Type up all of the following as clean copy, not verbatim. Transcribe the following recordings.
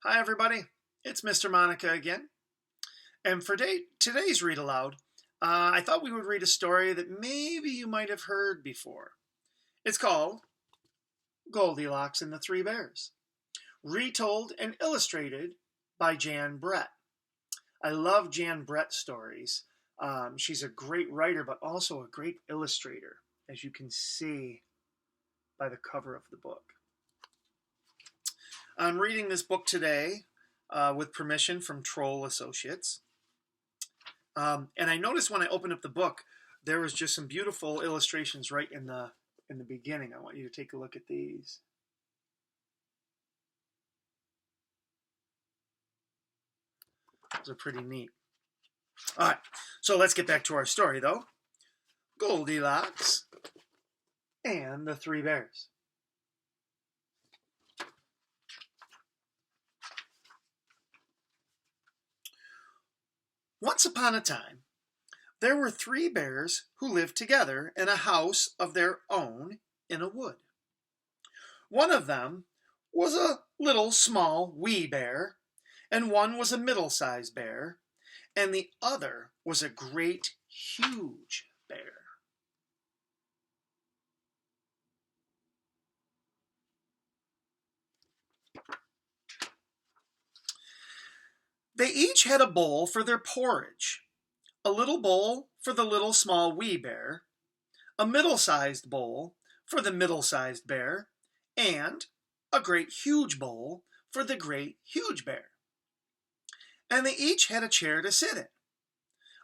Hi everybody, it's Mr. Monica again. And for today's read aloud, I thought we would read a story that maybe you might have heard before. It's called Goldilocks and the Three Bears, retold and illustrated by Jan Brett. I love Jan Brett stories. She's a great writer, but also a great illustrator, as you can see by the cover of the book. I'm reading this book today with permission from Troll Associates. And I noticed when I opened up the book, there was just some beautiful illustrations right in the beginning. I want you to take a look at these. Those are pretty neat. All right, so let's get back to our story, though. Goldilocks and the Three Bears. Once upon a time, there were three bears who lived together in a house of their own in a wood. One of them was a little small wee bear, and one was a middle-sized bear, and the other was a great huge bear. They each had a bowl for their porridge, a little bowl for the little small wee bear, a middle-sized bowl for the middle-sized bear, and a great huge bowl for the great huge bear. And they each had a chair to sit in,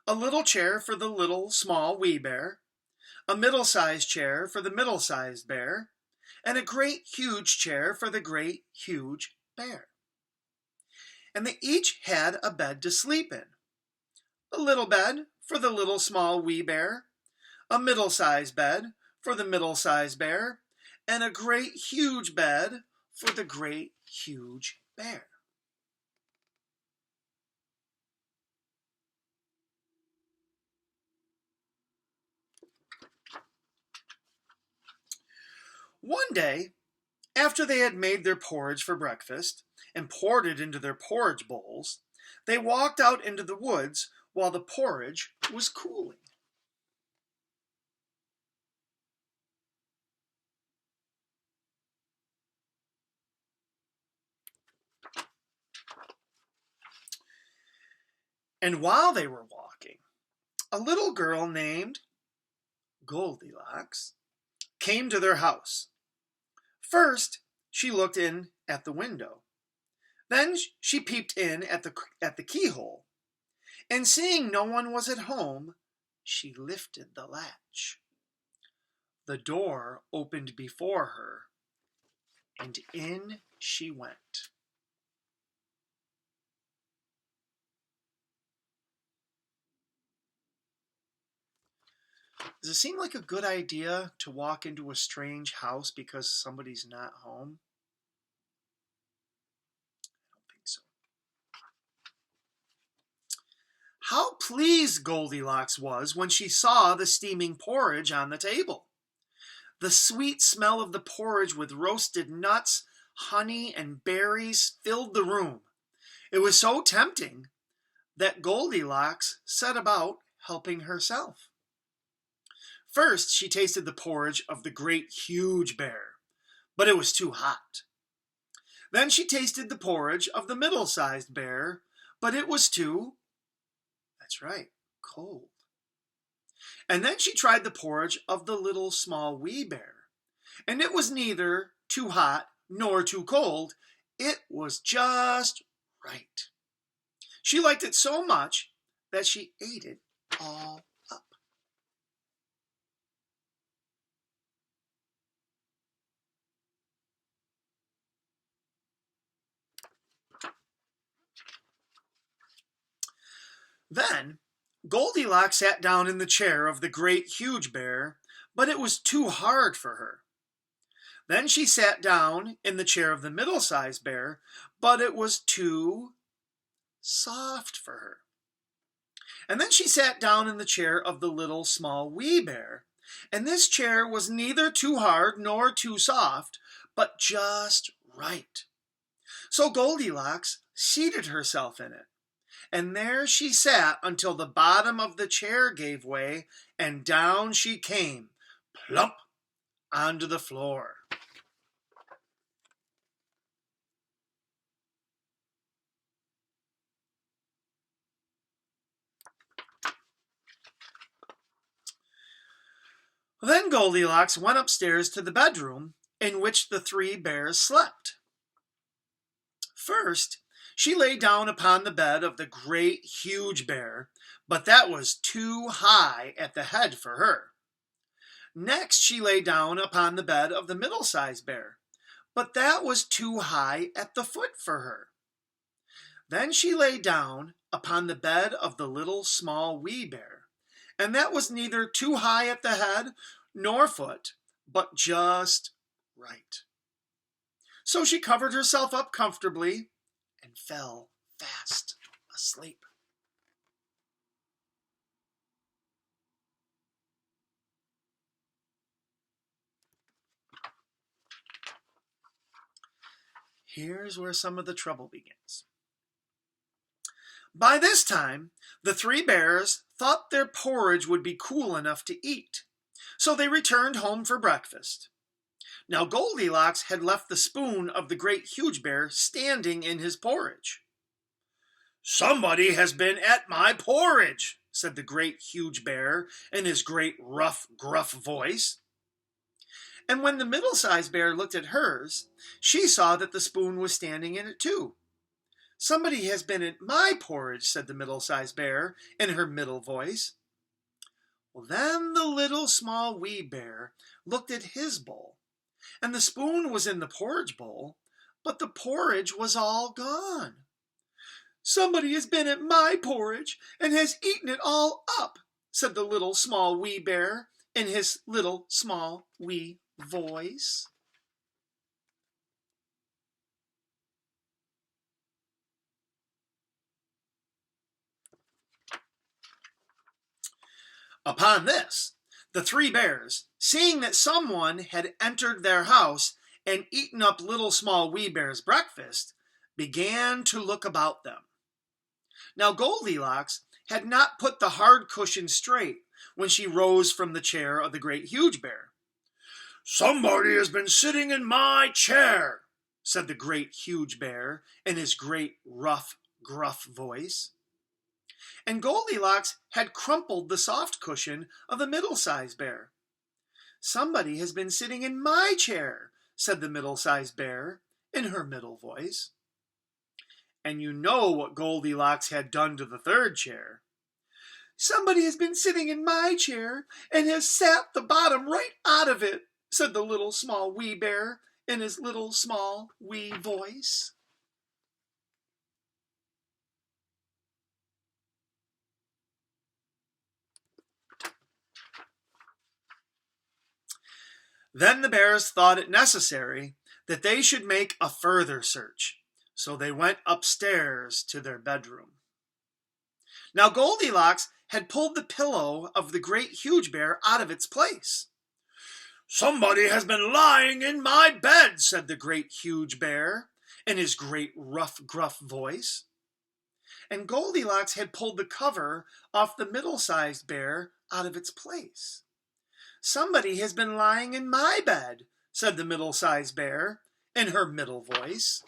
a little chair for the little small wee bear, a middle-sized chair for the middle-sized bear, and a great huge chair for the great huge bear. And they each had a bed to sleep in, a little bed for the little small wee bear, a middle-sized bed for the middle-sized bear, and a great huge bed for the great huge bear. One day, after they had made their porridge for breakfast and poured it into their porridge bowls, they walked out into the woods while the porridge was cooling. And while they were walking, a little girl named Goldilocks came to their house. First, she looked in at the window. Then she peeped in at the keyhole, and seeing no one was at home, she lifted the latch. The door opened before her, and in she went. Does it seem like a good idea to walk into a strange house because somebody's not home? I don't think so. How pleased Goldilocks was when she saw the steaming porridge on the table. The sweet smell of the porridge with roasted nuts, honey, and berries filled the room. It was so tempting that Goldilocks set about helping herself. First, she tasted the porridge of the great huge bear, but it was too hot. Then she tasted the porridge of the middle-sized bear, but it was that's right, cold. And then she tried the porridge of the little small wee bear, and it was neither too hot nor too cold. It was just right. She liked it so much that she ate it all up. Then Goldilocks sat down in the chair of the great huge bear, but it was too hard for her. Then she sat down in the chair of the middle-sized bear, but it was too soft for her. And then she sat down in the chair of the little small wee bear, and this chair was neither too hard nor too soft, but just right. So Goldilocks seated herself in it, and there she sat until the bottom of the chair gave way, and down she came, plump onto the floor. Then Goldilocks went upstairs to the bedroom in which the three bears slept. First, she lay down upon the bed of the great huge bear, but that was too high at the head for her. Next, she lay down upon the bed of the middle-sized bear, but that was too high at the foot for her. Then she lay down upon the bed of the little small wee bear, and that was neither too high at the head nor foot, but just right. So she covered herself up comfortably and fell fast asleep. Here's where some of the trouble begins. By this time, the three bears thought their porridge would be cool enough to eat, so they returned home for breakfast. Now Goldilocks had left the spoon of the great huge bear standing in his porridge. "Somebody has been at my porridge," said the great huge bear in his great rough, gruff voice. And when the middle-sized bear looked at hers, she saw that the spoon was standing in it too. "Somebody has been at my porridge," said the middle-sized bear in her middle voice. Well, then the little small wee bear looked at his bowl, and the spoon was in the porridge bowl, but the porridge was all gone. "Somebody has been at my porridge and has eaten it all up," said the little small wee bear in his little small wee voice. Upon this, the three bears, seeing that someone had entered their house and eaten up little small wee bear's breakfast, began to look about them. Now Goldilocks had not put the hard cushion straight when she rose from the chair of the great huge bear. "Somebody has been sitting in my chair," said the great huge bear in his great rough, gruff voice. And Goldilocks had crumpled the soft cushion of the middle-sized bear. "Somebody has been sitting in my chair," said the middle-sized bear in her middle voice. And you know what Goldilocks had done to the third chair. "Somebody has been sitting in my chair and has sat the bottom right out of it," said the little small wee bear in his little small wee voice. Then the bears thought it necessary that they should make a further search, so they went upstairs to their bedroom. Now Goldilocks had pulled the pillow of the great huge bear out of its place. "Somebody has been lying in my bed," said the great huge bear in his great rough, gruff voice. And Goldilocks had pulled the cover off the middle-sized bear out of its place. "Somebody has been lying in my bed," said the middle-sized bear in her middle voice.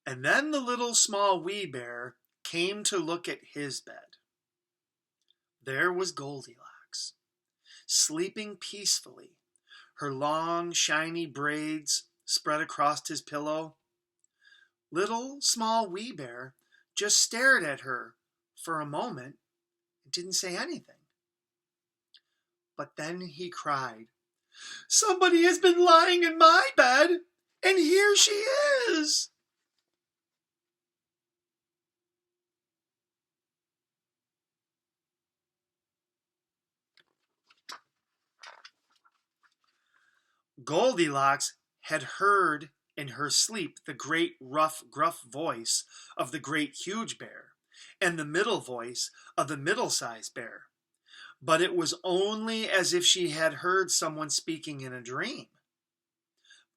And then the little small wee bear came to look at his bed. There was Goldilocks, sleeping peacefully, her long, shiny braids spread across his pillow. Little small wee bear just stared at her for a moment and didn't say anything. But then he cried, "Somebody has been lying in my bed, and here she is." Goldilocks had heard in her sleep the great rough, gruff voice of the great huge bear, and the middle voice of the middle-sized bear. But it was only as if she had heard someone speaking in a dream.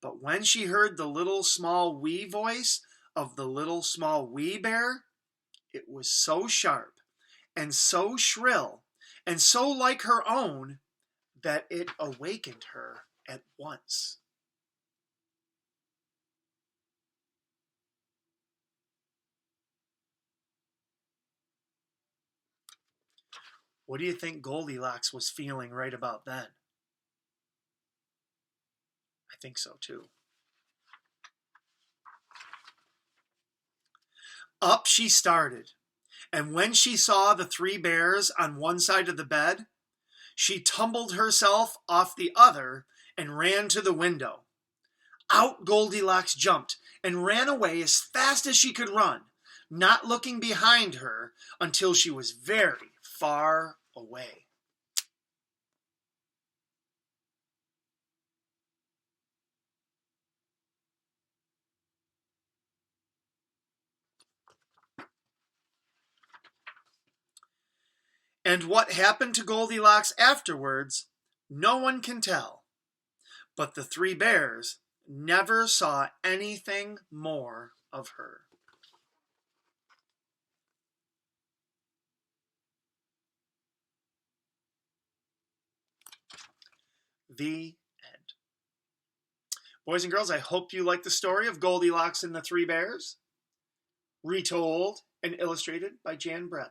But when she heard the little small wee voice of the little small wee bear, it was so sharp and so shrill and so like her own that it awakened her at once. What do you think Goldilocks was feeling right about then? I think so too. Up she started, and when she saw the three bears on one side of the bed, she tumbled herself off the other and ran to the window. Out Goldilocks jumped and ran away as fast as she could run, not looking behind her until she was very far away. And what happened to Goldilocks afterwards, no one can tell. But the three bears never saw anything more of her. The end. Boys and girls, I hope you like the story of Goldilocks and the Three Bears, retold and illustrated by Jan Brett.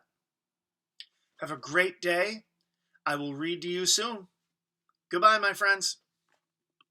Have a great day. I will read to you soon. Goodbye, my friends.